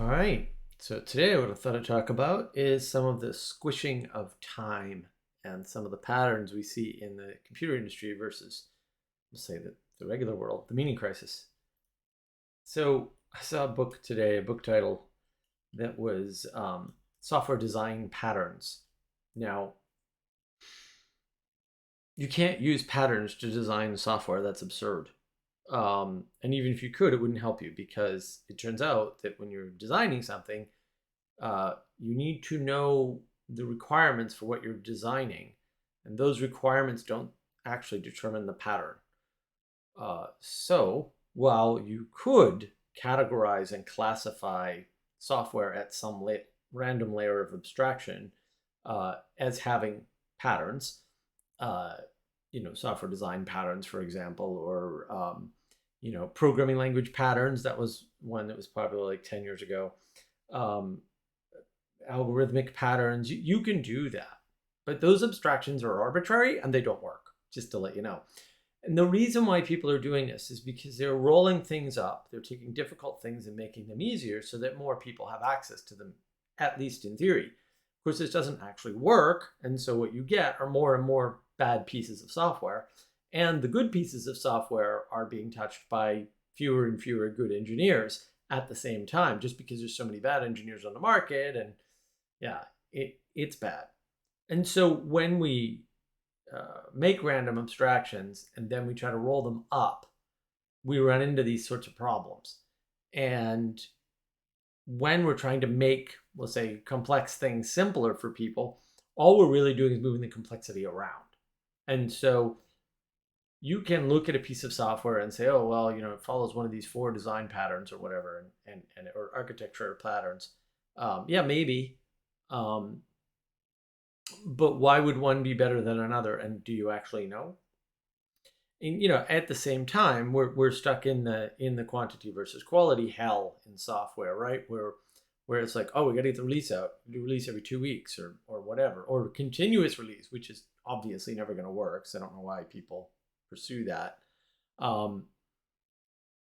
right. So today what I thought I'd talk about is some of the squishing of time and some of the patterns we see in the computer industry versus, let's say, the regular world, the meaning crisis. So I saw a book today, a book title that was Software Design Patterns. Now, you can't use patterns to design software. That's absurd. And even if you could, it wouldn't help you because it turns out that when you're designing something, you need to know the requirements for what you're designing, and those requirements don't actually determine the pattern. So while you could categorize and classify software at some random layer of abstraction as having patterns, uh, software design patterns, for example, or programming language patterns. That was one that was popular like 10 years ago. Um, Algorithmic patterns, you can do that. But those abstractions are arbitrary and they don't work, just to let you know. And the reason why people are doing this is because they're rolling things up. They're taking difficult things and making them easier so that more people have access to them, at least in theory. Of course, this doesn't actually work. And so what you get are more and more bad pieces of software. And the good pieces of software are being touched by fewer and fewer good engineers at the same time, just because there's so many bad engineers on the market. And yeah, it's bad. And so when we make random abstractions and then we try to roll them up, we run into these sorts of problems. And when we're trying to make, let's say, complex things simpler for people, all we're really doing is moving the complexity around. And so you can look at a piece of software and say, oh, well, it follows one of these 4 design patterns or whatever, and or architecture patterns. Yeah, maybe. But why would one be better than another? And do you actually know? And at the same time, we're stuck in the quantity versus quality hell in software, right? Where it's like, oh, we got to get the release out. We release every 2 weeks or whatever, or continuous release, which is obviously never going to work. So I don't know why people pursue that.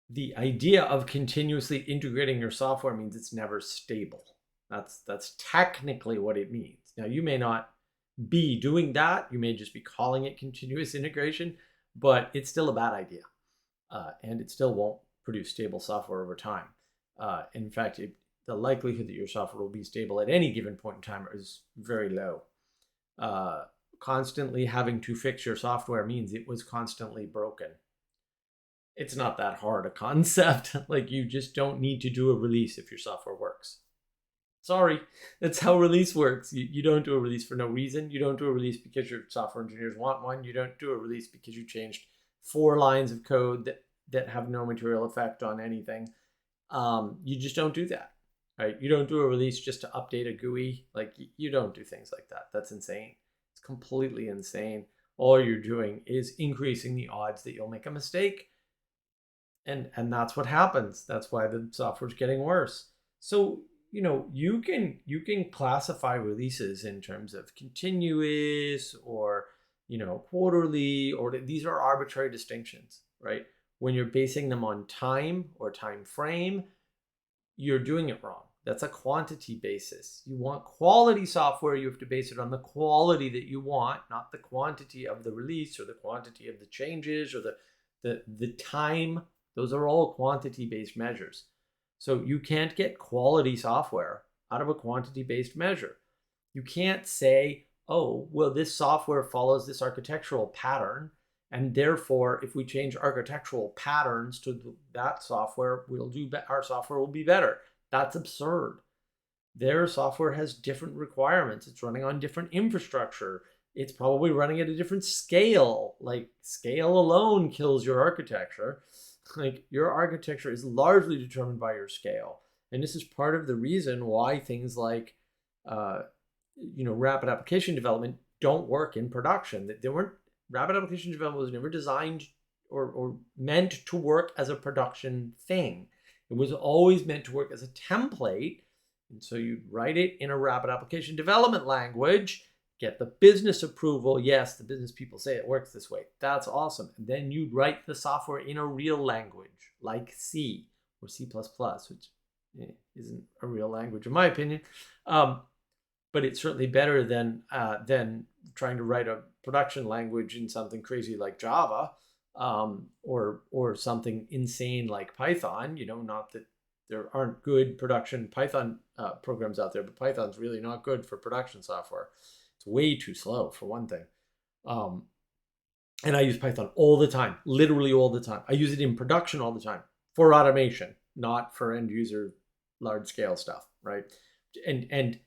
The idea of continuously integrating your software means it's never stable. That's technically what it means. Now, you may not be doing that. You may just be calling it continuous integration, but it's still a bad idea. And it still won't produce stable software over time. In fact, the likelihood that your software will be stable at any given point in time is very low. Constantly having to fix your software means it was constantly broken. It's not that hard a concept. Like, you just don't need to do a release if your software works. Sorry, that's how release works. You don't do a release for no reason. You don't do a release because your software engineers want one. You don't do a release because you changed 4 lines of code that have no material effect on anything. You just don't do that, right? You don't do a release just to update a GUI. Like, you don't do things like that. That's insane. It's completely insane. All you're doing is increasing the odds that you'll make a mistake. And that's what happens. That's why the software's getting worse. So you can classify releases in terms of continuous or quarterly, or these are arbitrary distinctions, right? When you're basing them on time or time frame, you're doing it wrong. That's a quantity basis. You want quality software, you have to base it on the quality that you want, not the quantity of the release or the quantity of the changes or the time. Those are all quantity-based measures. So you can't get quality software out of a quantity-based measure. You can't say, oh, well, this software follows this architectural pattern, and therefore, if we change architectural patterns to that software, our software will be better. That's absurd. Their software has different requirements. It's running on different infrastructure. It's probably running at a different scale. Like, scale alone kills your architecture. Like, your architecture is largely determined by your scale. And this is part of the reason why things like, rapid application development don't work in production. Rapid application development was never designed or meant to work as a production thing. It was always meant to work as a template. And so you'd write it in a rapid application development language, get the business approval. Yes, the business people say it works this way. That's awesome. And then you'd write the software in a real language like C or C++, which isn't a real language in my opinion. But it's certainly better than trying to write a production language in something crazy like Java, or something insane like Python. Not that there aren't good production Python programs out there, but Python's really not good for production software. It's way too slow, for one thing. And I use Python all the time, literally all the time. I use it in production all the time for automation, not for end user large scale stuff, right? And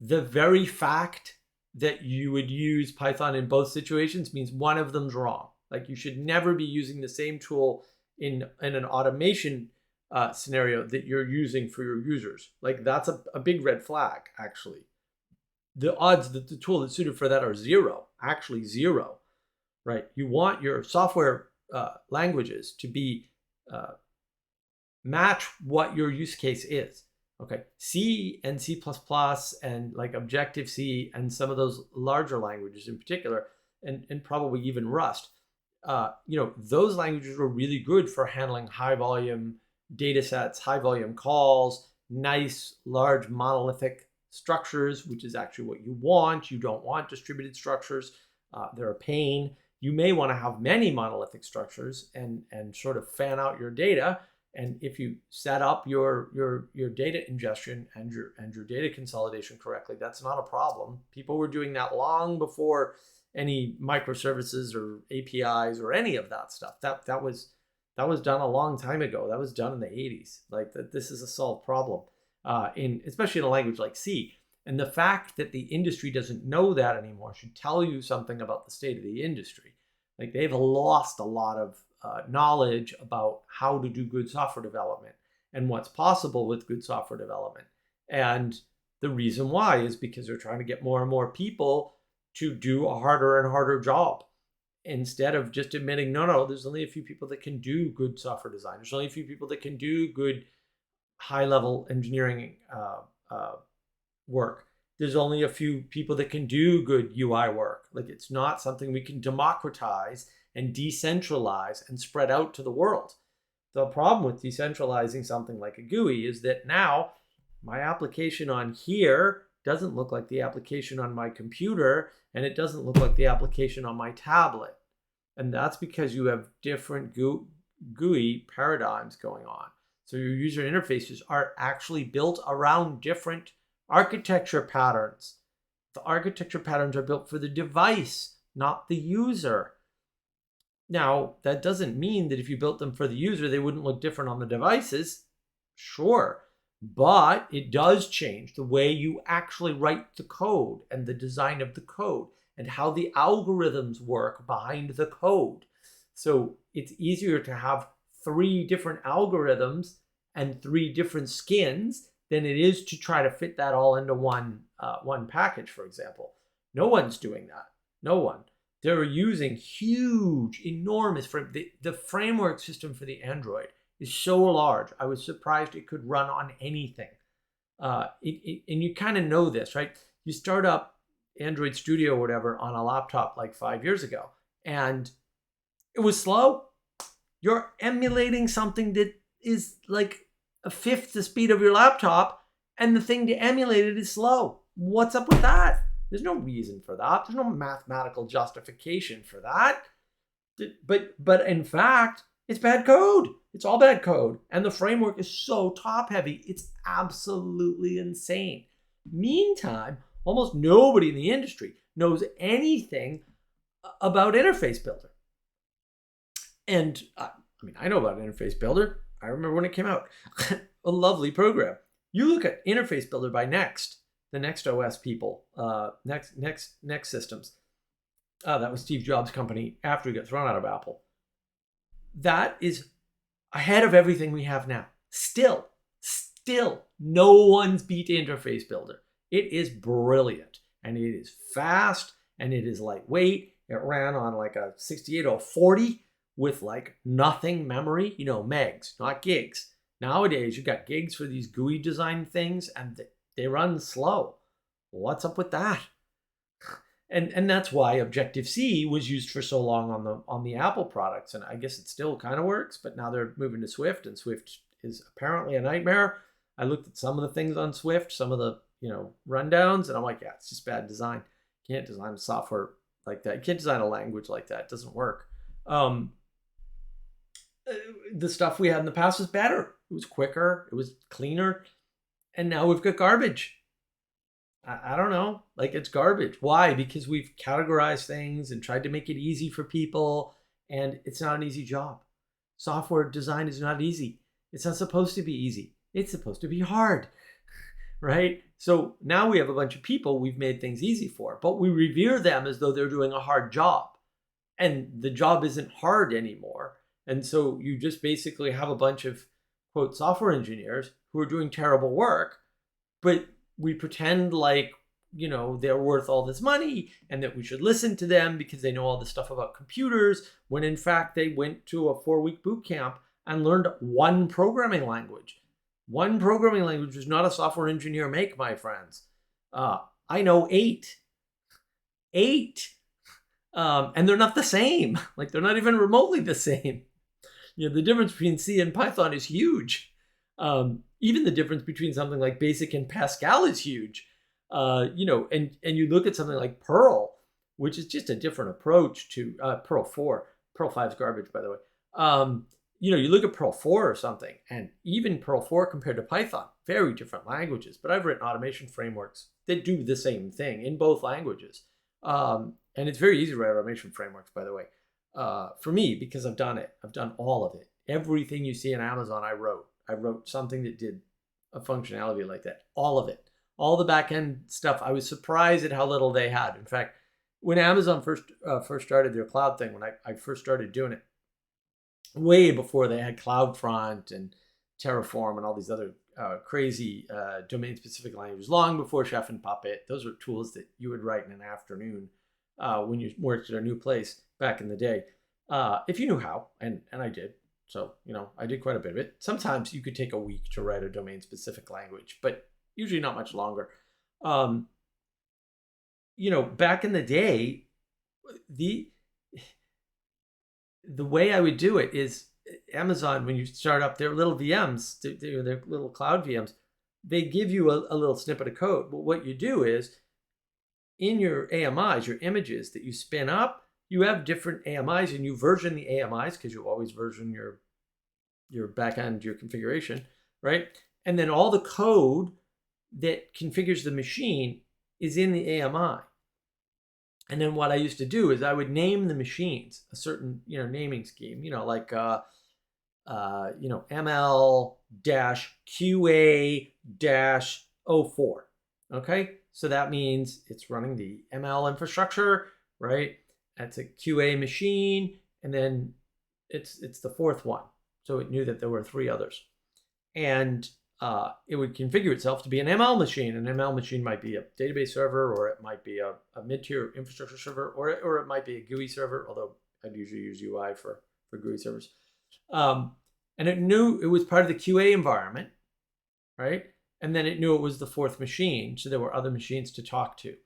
the very fact that you would use Python in both situations means one of them's wrong. Like, you should never be using the same tool in an automation scenario that you're using for your users. Like, that's a big red flag, actually. The odds that the tool that's suited for that are zero, actually zero, right? You want your software languages to be match what your use case is. Okay, C and C++ and like Objective-C and some of those larger languages in particular, and probably even Rust, those languages are really good for handling high volume data sets, high volume calls, nice, large monolithic structures, which is actually what you want. You don't want distributed structures. They're a pain. You may want to have many monolithic structures and sort of fan out your data. And if you set up your data ingestion and your data consolidation correctly, that's not a problem. People were doing that long before any microservices or APIs or any of that stuff. That was done a long time ago. That was done in the 80s. Like, this is a solved problem, especially in a language like C. And the fact that the industry doesn't know that anymore should tell you something about the state of the industry. Like, they've lost a lot of knowledge about how to do good software development and what's possible with good software development. And the reason why is because they're trying to get more and more people to do a harder and harder job, instead of just admitting, no, there's only a few people that can do good software design. There's only a few people that can do good high-level engineering work. There's only a few people that can do good UI work. Like, it's not something we can democratize and decentralize and spread out to the world. The problem with decentralizing something like a GUI is that now my application on here doesn't look like the application on my computer, and it doesn't look like the application on my tablet. And that's because you have different GUI paradigms going on. So your user interfaces are actually built around different architecture patterns. The architecture patterns are built for the device, not the user. Now, that doesn't mean that if you built them for the user, they wouldn't look different on the devices. Sure. But it does change the way you actually write the code and the design of the code and how the algorithms work behind the code. So it's easier to have 3 different algorithms and 3 different skins than it is to try to fit that all into one package, for example. No one's doing that. No one. They're using huge, enormous the framework system for the Android is so large. I was surprised it could run on anything. And you kind of know this, right? You start up Android Studio or whatever on a laptop like 5 years ago, and it was slow. You're emulating something that is like a fifth the speed of your laptop, and the thing to emulate it is slow. What's up with that? There's no reason for that. There's no mathematical justification for that. But in fact, it's bad code. It's all bad code. And the framework is so top heavy. It's absolutely insane. Meantime, almost nobody in the industry knows anything about Interface Builder. And I know about Interface Builder. I remember when it came out. A lovely program. You look at Interface Builder by Next, the Next OS people, Next Systems. That was Steve Jobs' company after he got thrown out of Apple. That is ahead of everything we have now. Still, no one's beat Interface Builder. It is brilliant, and it is fast, and it is lightweight. It ran on like a 6840 with like nothing memory, megs, not gigs. Nowadays, you've got gigs for these GUI design things, and they run slow. What's up with that? And that's why Objective-C was used for so long on the Apple products, and I guess it still kind of works, but now they're moving to Swift, and Swift is apparently a nightmare. I looked at some of the things on Swift, some of the, rundowns, and I'm like, yeah, it's just bad design. You can't design software like that. You can't design a language like that. It doesn't work. The stuff we had in the past was better. It was quicker. It was cleaner. And now we've got garbage. I don't know. Like, it's garbage. Why? Because we've categorized things and tried to make it easy for people. And it's not an easy job. Software design is not easy. It's not supposed to be easy. It's supposed to be hard. Right? So now we have a bunch of people we've made things easy for, but we revere them as though they're doing a hard job. And the job isn't hard anymore. And so you just basically have a bunch of, quote, software engineers who are doing terrible work, but we pretend like, they're worth all this money and that we should listen to them because they know all this stuff about computers, when in fact they went to a 4-week boot camp and learned one programming language. One programming language does not a software engineer make, my friends. I know 8. 8. And they're not the same. Like, they're not even remotely the same. The difference between C and Python is huge. Even the difference between something like BASIC and Pascal is huge. And you look at something like Perl, which is just a different approach to Perl 4. Perl 5 is garbage, by the way. You look at Perl 4 or something, and even Perl 4 compared to Python, very different languages. But I've written automation frameworks that do the same thing in both languages. And it's very easy to write automation frameworks, by the way. For me, because I've done it. I've done all of it. Everything you see in Amazon, I wrote. I wrote something that did a functionality like that. All of it. All the back-end stuff. I was surprised at how little they had. In fact, when Amazon first started their cloud thing, when I first started doing it, way before they had CloudFront and Terraform and all these other crazy domain-specific languages, long before Chef and Puppet, those were tools that you would write in an afternoon when you worked at a new place back in the day, if you knew how, and I did. So, I did quite a bit of it. Sometimes you could take a week to write a domain-specific language, but usually not much longer. Back in the day, the way I would do it is Amazon, when you start up their little VMs, their little cloud VMs, they give you a little snippet of code. But what you do is, in your AMIs, your images that you spin up, you have different AMIs, and you version the AMIs because you always version your backend, your configuration, right? And then all the code that configures the machine is in the AMI. And then what I used to do is I would name the machines a certain, naming scheme, like, ML-QA-04. Okay. So that means it's running the ML infrastructure, right? That's a QA machine. And then it's the fourth one. So it knew that there were 3 others. And it would configure itself to be an ML machine. An ML machine might be a database server, or it might be a mid-tier infrastructure server, or it might be a GUI server, although I'd usually use UI for GUI servers. And it knew it was part of the QA environment, right? And then it knew it was the 4th machine, so there were other machines to talk to.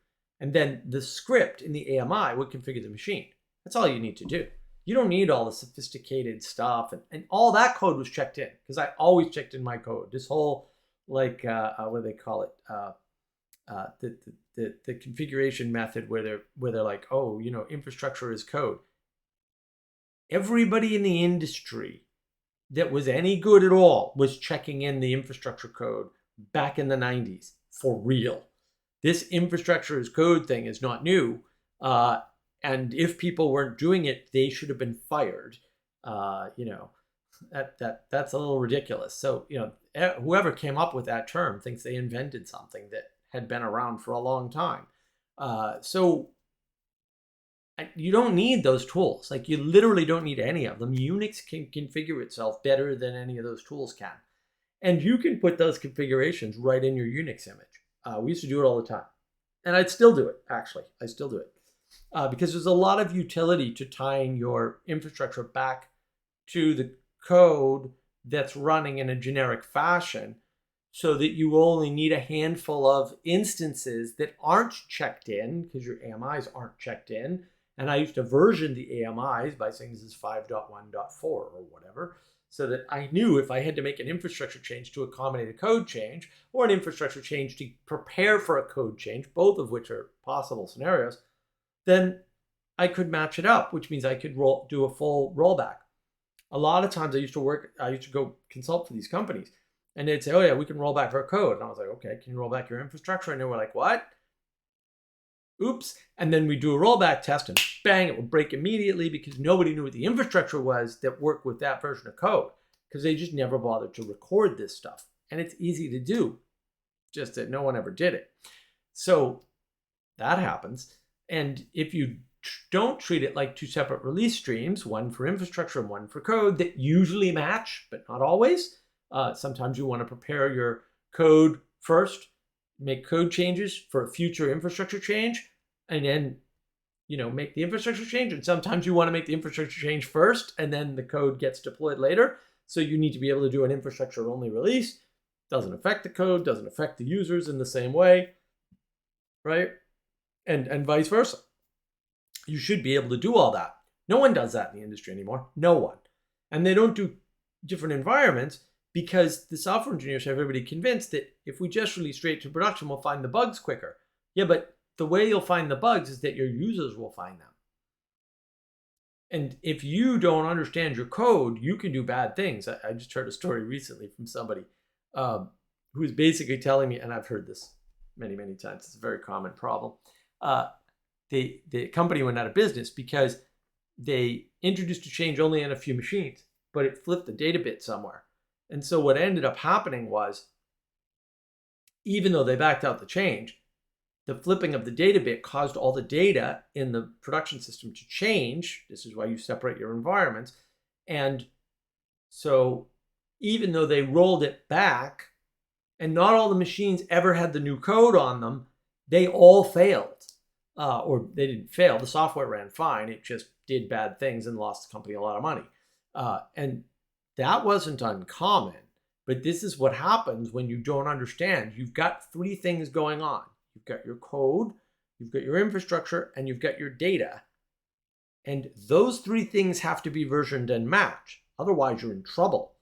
And then the script in the AMI would configure the machine. That's all you need to do. You don't need all the sophisticated stuff. And all that code was checked in, because I always checked in my code. This whole, what do they call it? The configuration method where they're like, oh, infrastructure is code. Everybody in the industry that was any good at all was checking in the infrastructure code back in the 90s for real. This infrastructure as code thing is not new. And if people weren't doing it, they should have been fired. That's a little ridiculous. So, whoever came up with that term thinks they invented something that had been around for a long time. So you don't need those tools. Like, you literally don't need any of them. Unix can configure itself better than any of those tools can. And you can put those configurations right in your Unix image. We used to do it all the time. And I'd still do it, actually. I still do it. Because there's a lot of utility to tying your infrastructure back to the code that's running in a generic fashion, so that you only need a handful of instances that aren't checked in, because your AMIs aren't checked in. And I used to version the AMIs by saying this is 5.1.4 or whatever. so that I knew if I had to make an infrastructure change to accommodate a code change or an infrastructure change to prepare for a code change, both of which are possible scenarios, then I could match it up, which means I could do a full rollback. A lot of times I used to go consult for these companies, and they'd say, oh yeah, we can roll back our code. And I was like, okay, can you roll back your infrastructure? And they were like, what? Oops. And then we do a rollback test and bang, it will break immediately because nobody knew what the infrastructure was that worked with that version of code because they just never bothered to record this stuff. And it's easy to do, just that no one ever did it. So that happens. And if you don't treat it like two separate release streams, one for infrastructure and one for code that usually match, but not always. Sometimes you want to prepare your code first, make code changes for a future infrastructure change, and then, make the infrastructure change. And sometimes you want to make the infrastructure change first, and then the code gets deployed later. So you need to be able to do an infrastructure only release. Doesn't affect the code, doesn't affect the users in the same way, right? And vice versa. You should be able to do all that. No one does that in the industry anymore. No one. And they don't do different environments because the software engineers have everybody convinced that if we just release straight to production, we'll find the bugs quicker. Yeah, but the way you'll find the bugs is that your users will find them. And if you don't understand your code, you can do bad things. I just heard a story recently from somebody who was basically telling me, and I've heard this many, many times, it's a very common problem. The company went out of business because they introduced a change only on a few machines, but it flipped the data bit somewhere. And so what ended up happening was, even though they backed out the change, the flipping of the data bit caused all the data in the production system to change. This is why you separate your environments. And so even though they rolled it back and not all the machines ever had the new code on them, they all failed. Or they didn't fail. The software ran fine. It just did bad things and lost the company a lot of money. And that wasn't uncommon. But this is what happens when you don't understand. You've got three things going on. You've got your code, you've got your infrastructure, and you've got your data. And those three things have to be versioned and matched. Otherwise, you're in trouble.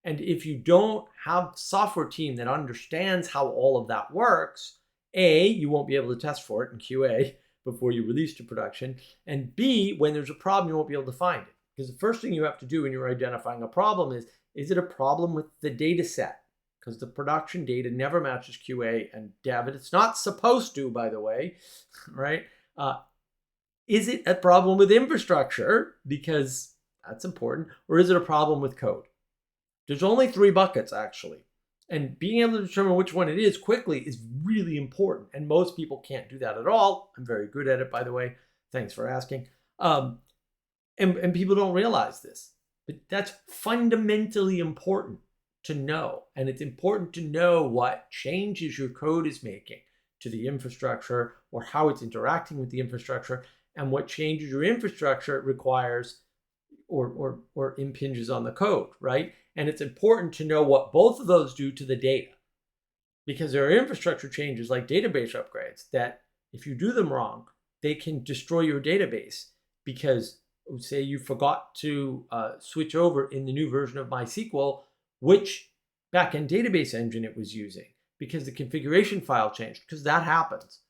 And if you don't have a software team that understands how all of that works, A, you won't be able to test for it in QA before you release to production. And B, when there's a problem, you won't be able to find it. Because the first thing you have to do when you're identifying a problem is it a problem with the data set? Because the production data never matches QA and dev. It's not supposed to, by the way, right? Is it a problem with infrastructure? Because that's important. Or is it a problem with code? There's only three buckets, actually. And being able to determine which one it is quickly is really important. And most people can't do that at all. I'm very good at it, by the way. Thanks for asking. And people don't realize this. But that's fundamentally important to know. And it's important to know what changes your code is making to the infrastructure or how it's interacting with the infrastructure and what changes your infrastructure requires or impinges on the code, right? And it's important to know what both of those do to the data, because there are infrastructure changes like database upgrades that if you do them wrong, they can destroy your database because say you forgot to switch over in the new version of MySQL, which backend database engine it was using because the configuration file changed, because that happens,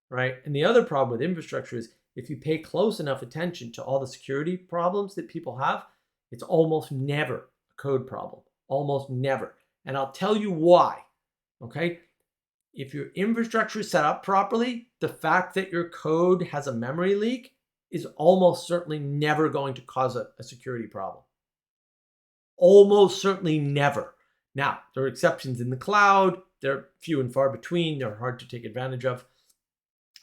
right? And the other problem with infrastructure is if you pay close enough attention to all the security problems that people have, it's almost never a code problem, almost never. And I'll tell you why, okay? If your infrastructure is set up properly, the fact that your code has a memory leak is almost certainly never going to cause a security problem. Almost certainly never. Now, there are exceptions in the cloud. They're few and far between. They're hard to take advantage of,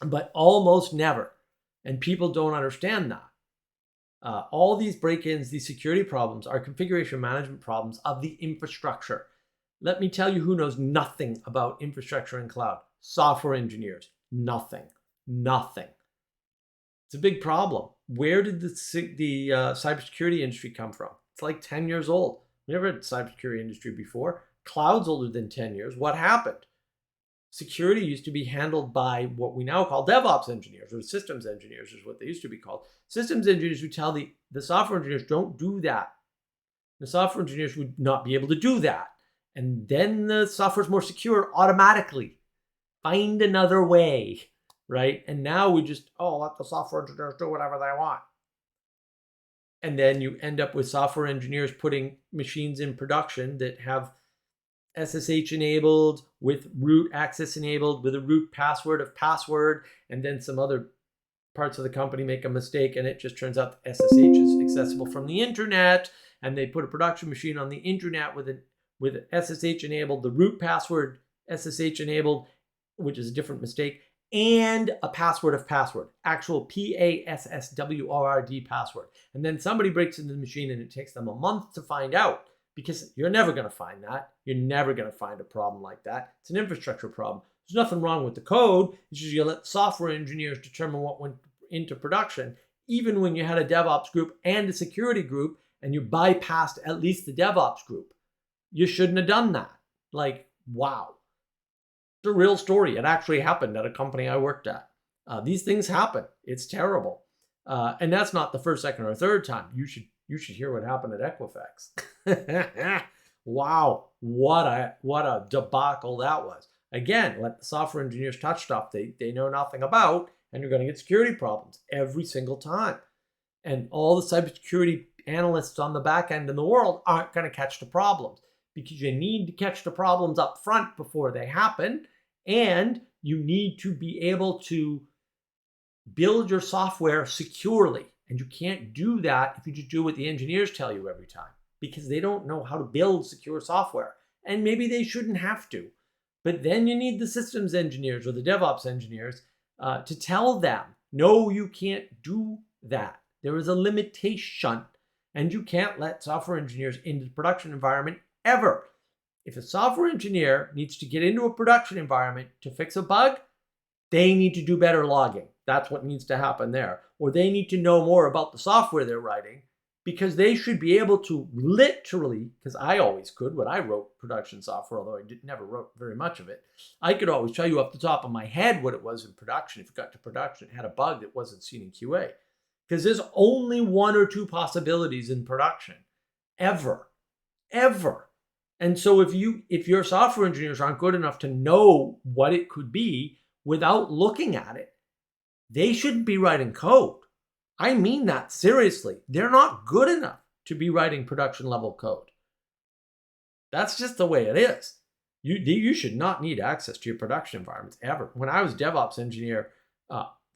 but almost never. And people don't understand that. All these break-ins, these security problems are configuration management problems of the infrastructure. Let me tell you who knows nothing about infrastructure and cloud. Software engineers. Nothing. It's a big problem. Where did the cybersecurity industry come from? It's like 10 years old. We never had cybersecurity industry before. Cloud's older than 10 years. What happened? Security used to be handled by what we now call DevOps engineers, or systems engineers is what they used to be called. Systems engineers who tell the software engineers, don't do that. The software engineers would not be able to do that. And then the software's more secure automatically. Find another way, right? And now we just, let the software engineers do whatever they want. And then you end up with software engineers putting machines in production that have SSH enabled, with root access enabled, with a root password of password, and then some other parts of the company make a mistake and it just turns out the SSH is accessible from the internet, and they put a production machine on the internet with SSH enabled, the root password SSH enabled, which is a different mistake, and a password of password, actual PASSWORD password. And then somebody breaks into the machine and it takes them a month to find out, because you're never going to find that. You're never going to find a problem like that. It's an infrastructure problem. There's nothing wrong with the code. It's just you let software engineers determine what went into production, even when you had a DevOps group and a security group, and you bypassed at least the DevOps group. You shouldn't have done that. Like, wow. It's a real story. It actually happened at a company I worked at. These things happen. It's terrible. And that's not the first, second, or third time. You should hear what happened at Equifax. Wow, what a debacle that was. Again, let the software engineers touch stuff they know nothing about, and you're going to get security problems every single time. And all the cybersecurity analysts on the back end in the world aren't going to catch the problems, because you need to catch the problems up front before they happen, and you need to be able to build your software securely. And you can't do that if you just do what the engineers tell you every time, because they don't know how to build secure software. And maybe they shouldn't have to. But then you need the systems engineers or the DevOps engineers to tell them, no, you can't do that. There is a limitation, and you can't let software engineers into the production environment ever. If a software engineer needs to get into a production environment to fix a bug, they need to do better logging. That's what needs to happen there. Or they need to know more about the software they're writing, because they should be able to literally, because I always could when I wrote production software, although I never wrote very much of it, I could always tell you off the top of my head what it was in production. If it got to production, it had a bug that wasn't seen in QA. Because there's only one or two possibilities in production, ever. And so if your software engineers aren't good enough to know what it could be without looking at it, they shouldn't be writing code. I mean that seriously. They're not good enough to be writing production level code. That's just the way it is. You should not need access to your production environments ever. When I was DevOps engineer,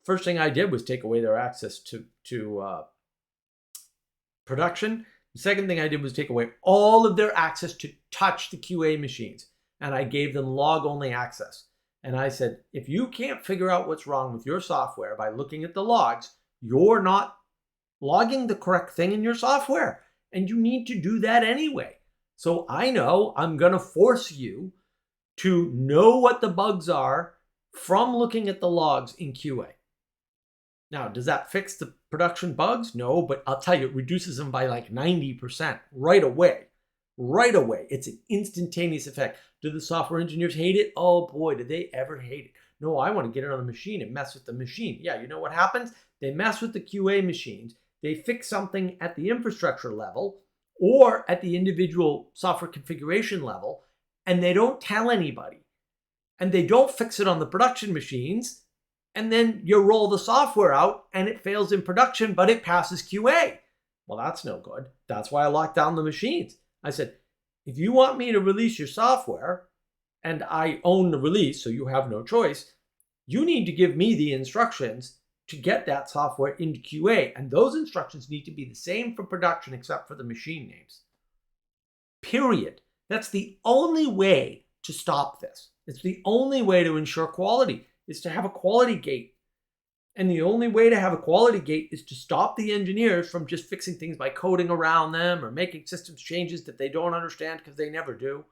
first thing I did was take away their access to production. The second thing I did was take away all of their access to touch the QA machines. And I gave them log-only access. And I said, if you can't figure out what's wrong with your software by looking at the logs, you're not logging the correct thing in your software. And you need to do that anyway. So I know I'm going to force you to know what the bugs are from looking at the logs in QA. Now, does that fix the production bugs? No, but I'll tell you, it reduces them by like 90% right away. Right away. It's an instantaneous effect. Do the software engineers hate it? Oh boy, did they ever hate it. No, I want to get it on the machine and mess with the machine. Yeah, you know what happens? They mess with the QA machines. They fix something at the infrastructure level or at the individual software configuration level, and they don't tell anybody. And they don't fix it on the production machines. And then you roll the software out and it fails in production, but it passes QA. Well, that's no good. That's why I locked down the machines. I said, if you want me to release your software, and I own the release, so you have no choice, you need to give me the instructions to get that software into QA. And those instructions need to be the same for production except for the machine names. Period. That's the only way to stop this. It's the only way to ensure quality, is to have a quality gate. And the only way to have a quality gate is to stop the engineers from just fixing things by coding around them or making systems changes that they don't understand, because they never do.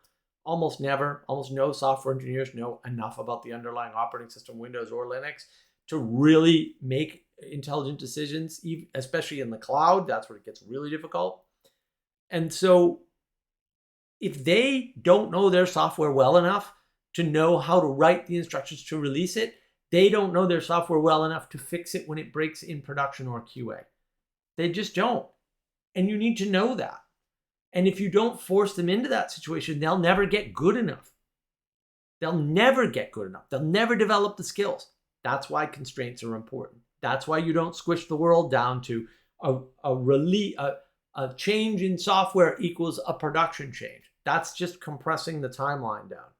Almost never. Almost no software engineers know enough about the underlying operating system, Windows or Linux, to really make intelligent decisions, especially in the cloud. That's where it gets really difficult. And so if they don't know their software well enough to know how to write the instructions to release it, they don't know their software well enough to fix it when it breaks in production or QA. They just don't. And you need to know that. And if you don't force them into that situation, they'll never get good enough. They'll never get good enough. They'll never develop the skills. That's why constraints are important. That's why you don't squish the world down to a change in software equals a production change. That's just compressing the timeline down.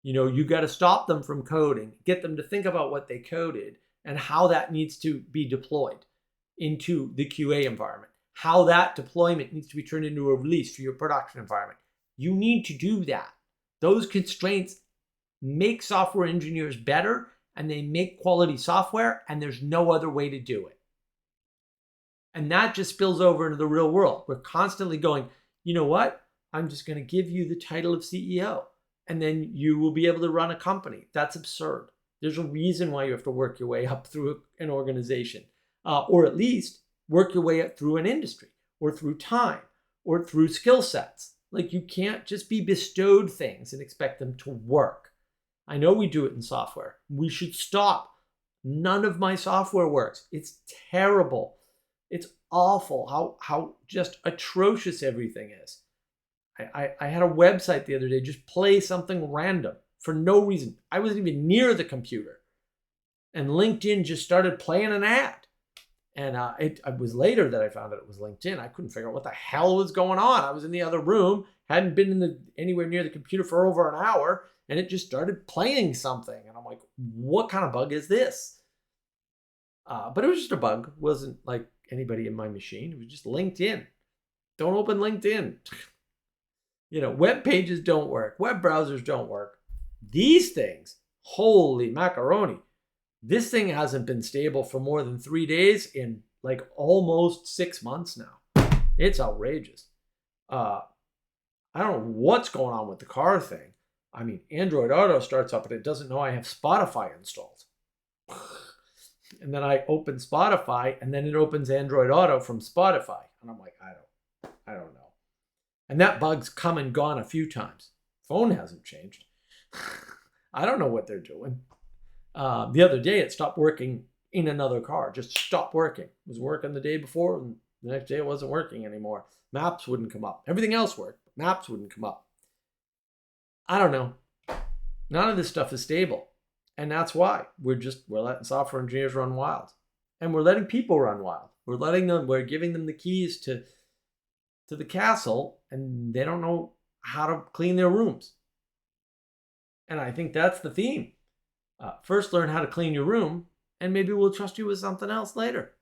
You got to stop them from coding, get them to think about what they coded and how that needs to be deployed into the QA environment, how that deployment needs to be turned into a release for your production environment. You need to do that. Those constraints make software engineers better, and they make quality software, and there's no other way to do it. And that just spills over into the real world. We're constantly going, you know what? I'm just going to give you the title of CEO, and then you will be able to run a company. That's absurd. There's a reason why you have to work your way up through an organization, or at least work your way up through an industry, or through time, or through skill sets. Like, you can't just be bestowed things and expect them to work. I know we do it in software. We should stop. None of my software works. It's terrible. It's awful how just atrocious everything is. I had a website the other day just play something random for no reason. I wasn't even near the computer. And LinkedIn just started playing an ad. And it was later that I found out it was LinkedIn. I couldn't figure out what the hell was going on. I was in the other room, hadn't been anywhere near the computer for over an hour, and it just started playing something. And I'm like, what kind of bug is this? But it was just a bug. It wasn't like anybody in my machine. It was just LinkedIn. Don't open LinkedIn. Web pages don't work. Web browsers don't work. These things, holy macaroni. This thing hasn't been stable for more than 3 days in like almost 6 months now. It's outrageous. I don't know what's going on with the car thing. I mean, Android Auto starts up and it doesn't know I have Spotify installed. And then I open Spotify and then it opens Android Auto from Spotify. And I'm like, I don't know. And that bug's come and gone a few times. Phone hasn't changed. I don't know what they're doing. The other day it stopped working in another car. Just stopped working. It was working the day before and the next day it wasn't working anymore. Maps wouldn't come up. Everything else worked, but maps wouldn't come up. I don't know. None of this stuff is stable. And that's why we're letting software engineers run wild. And we're letting people run wild. We're giving them the keys to the castle, and they don't know how to clean their rooms. And I think that's the theme. First learn how to clean your room, and maybe we'll trust you with something else later.